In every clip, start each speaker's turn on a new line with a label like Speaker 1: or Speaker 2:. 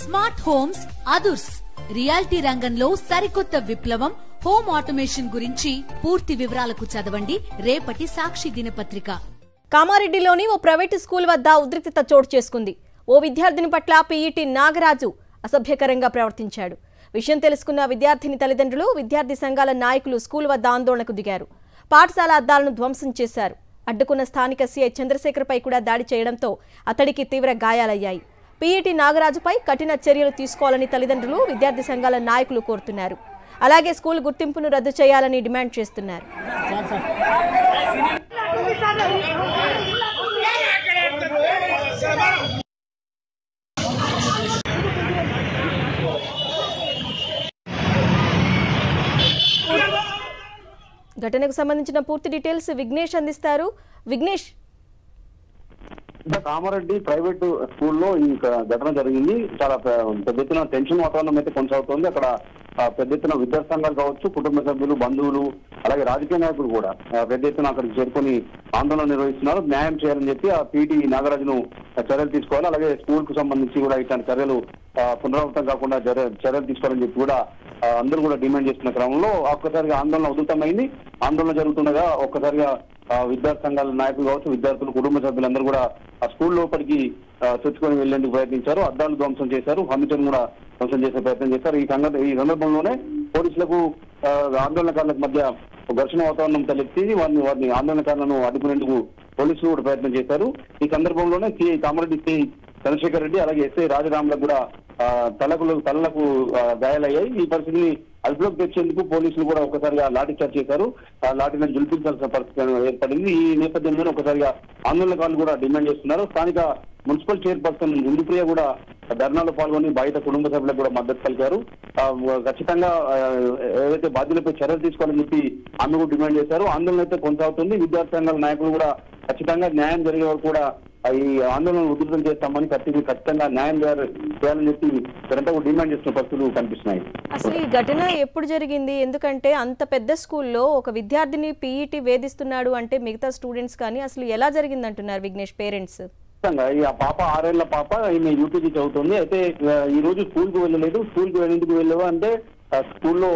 Speaker 1: Smart homes అదుర్స్ reality రంగంలో సరికొత్త విప్లవం హోమ్ ఆటోమేషన్ గురించి పూర్తి వివరాలకు చదవండి రేపటి సాక్షి దినపత్రిక.
Speaker 2: కామారెడ్డిలోని ఓ ప్రైవేటు స్కూల్ వద్ద ఉద్రిక్తత చోటు చేసుకుంది. ఓ విద్యార్థిని పట్ల పీఈటీ నాగరాజు అసభ్యకరంగా ప్రవర్తించాడు. విషయం తెలుసుకున్న విద్యార్థిని తల్లిదండ్రులు, విద్యార్థి సంఘాల నాయకులు స్కూల్ వద్ద ఆందోళనకు దిగారు. పాఠశాల అద్దాలను ధ్వంసం చేశారు. అడ్డుకున్న స్థానిక సీఐ చంద్రశేఖర్పై కూడా దాడి చేయడంతో అతడికి తీవ్ర గాయాలయ్యాయి. పీఈటీ నాగరాజుపై కఠిన చర్యలు తీసుకోవాలని తల్లిదండ్రులు, విద్యార్థి సంఘాల నాయకులు కోరుతున్నారు. అలాగే స్కూల్ గుర్తింపును రద్దు చేయాలని డిమాండ్ చేస్తున్నారు. ఘటనకు సంబంధించిన పూర్తి డీటెయిల్స్ విఘ్నేష్ అందిస్తారు. విఘ్నేష్,
Speaker 3: కామారెడ్డి ప్రైవేట్ స్కూల్లో ఈ ఘటన జరిగింది. చాలా పెద్ద ఎత్తున టెన్షన్ వాతావరణం అయితే కొనసాగుతోంది. అక్కడ పెద్ద ఎత్తున విద్యార్థి సంఘాలు కావచ్చు, కుటుంబ సభ్యులు, బంధువులు, అలాగే రాజకీయ నాయకులు కూడా పెద్ద ఎత్తున అక్కడికి చేరుకొని ఆందోళన నిర్వహిస్తున్నారు. న్యాయం చేయాలని చెప్పి ఆ పీటీ నాగరాజును చర్యలు తీసుకోవాలి, అలాగే స్కూల్ కు సంబంధించి కూడా ఇట్లాంటి చర్యలు పునరావృతం కాకుండా చర్యలు తీసుకోవాలని చెప్పి కూడా అందరూ కూడా డిమాండ్ చేస్తున్న క్రమంలో ఒక్కసారిగా ఆందోళన ఉధృతమైంది. ఆందోళన జరుగుతుండగా ఒక్కసారిగా విద్యార్థి సంఘాల నాయకులు కావచ్చు, విద్యార్థులు, కుటుంబ సభ్యులందరూ కూడా ఆ స్కూల్ లోపలికి చొచ్చుకొని వెళ్లేందుకు ప్రయత్నించారు. అద్దాలు ధ్వంసం చేశారు, ఫర్నిచర్ కూడా ధ్వంసం చేసే ప్రయత్నం చేశారు. ఈ సందర్భంలోనే పోలీసులకు ఆందోళనకారులకు మధ్య ఘర్షణ వాతావరణం తలెత్తి వారిని ఆందోళనకారులను అడ్డుకునేందుకు పోలీసులు కూడా ప్రయత్నం చేశారు. ఈ సందర్భంలోనే సిఐ కామారెడ్డి సిఐ చంద్రశేఖర్ రెడ్డి, అలాగే ఎస్ఐ రాజరాములకు కూడా తలలకు గాయాలయ్యాయి. ఈ పరిస్థితిని అదుపులోకి తెచ్చేందుకు పోలీసులు కూడా ఒకసారిగా లాఠీ చార్జ్ చేశారు. ఆ లాఠీలను జులిపించాల్సిన పరిస్థితి ఏర్పడింది. ఈ నేపథ్యంలోనే ఒకసారిగా ఆందోళనకారులు కూడా డిమాండ్ చేస్తున్నారు. స్థానిక మున్సిపల్ చైర్పర్సన్ ఇందుప్రియ కూడా ధర్నాలో పాల్గొని బాధిత కుటుంబ సభ్యులకు కూడా మద్దతు పలికారు. ఖచ్చితంగా ఏదైతే బాధ్యులపై చర్యలు తీసుకోవాలని చెప్పి ఆమె కూడా డిమాండ్ చేశారు. ఆందోళన అయితే కొనసాగుతుంది. విద్యార్థి సంఘాల నాయకులు కూడా ఖచ్చితంగా న్యాయం జరిగే వరకు కూడా ఈ ఆందోళన ఉధృతం చేస్తామని ఖచ్చితంగా న్యాయం చేయాలని చెప్పి కూడా డిమాండ్ చేస్తున్న పరిస్థితులు కనిపిస్తున్నాయి.
Speaker 2: అసలు ఈ ఘటన ఎప్పుడు జరిగింది? ఎందుకంటే అంత పెద్ద స్కూల్లో ఒక విద్యార్థిని పీఈటీ వేధిస్తున్నాడు అంటే మిగతా స్టూడెంట్స్ కానీ అసలు ఎలా జరిగింది అంటున్నారు విఘ్నేష్ పేరెంట్స్?
Speaker 3: ఆ పాప 6 ఏళ్ల పాప, ఈమె యూపీజీ చదువుతుంది. అయితే ఈ రోజు స్కూల్ కు వెళ్ళలేదు. స్కూల్ కు వెళ్ళేందుకు వెళ్ళావా అంటే స్కూల్లో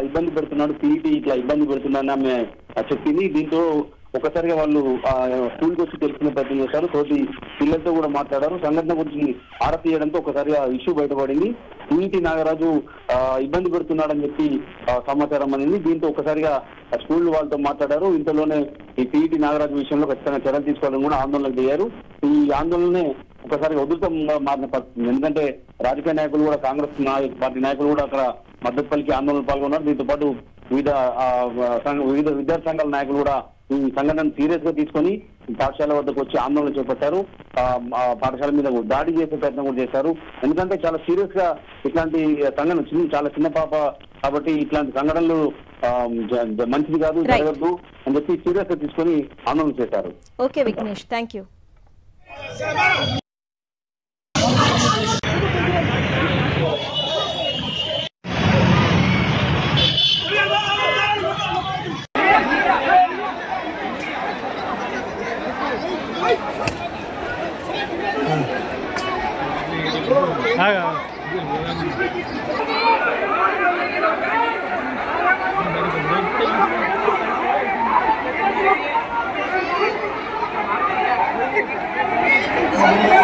Speaker 3: ఇబ్బంది పెడుతున్నాడు, పీఈటీ ఇట్లా ఇబ్బంది పెడుతున్నాడని ఆమె చెప్పింది. దీంతో ఒకసారిగా వాళ్ళు స్కూల్కి వచ్చి తెలుసుకునే ప్రయత్నం చేశారు. తోటి పిల్లలతో కూడా మాట్లాడారు. సంఘటన గురించి ఆరా తీయడంతో ఒకసారిగా ఇష్యూ బయటపడింది. పీఈటీ నాగరాజు ఇబ్బంది పెడుతున్నాడని చెప్పి సమాచారం అందింది. దీంతో ఒకసారిగా స్కూల్ వాళ్ళతో మాట్లాడారు. ఇంతలోనే ఈ పీఈటీ నాగరాజు విషయంలో ఖచ్చితంగా చర్యలు తీసుకోవాలని కూడా ఆందోళనకు దిగారు. ఈ ఆందోళననే ఒకసారి ఉధృతంగా మారిన పరిస్థితి. ఎందుకంటే రాజకీయ నాయకులు కూడా, కాంగ్రెస్ పార్టీ నాయకులు కూడా అక్కడ మద్దతు పలికి ఆందోళన పాల్గొన్నారు. దీంతో పాటు వివిధ విద్యార్థి సంఘాల నాయకులు కూడా ఈ సంఘటనను సీరియస్ గా తీసుకొని పాఠశాల వద్దకు వచ్చి ఆందోళన చేపట్టారు. పాఠశాల మీద దాడి చేసే ప్రయత్నం కూడా చేశారు. ఎందుకంటే చాలా సీరియస్ గా ఇట్లాంటి సంఘటన చాలా చిన్న పాప కాబట్టి ఇట్లాంటి సంఘటనలు మంచిది కాదు, జరగద్దు అని చెప్పి సీరియస్ గా తీసుకొని ఆందోళన చేశారు.
Speaker 2: Okay Vignesh, thank you.
Speaker 4: Yeah.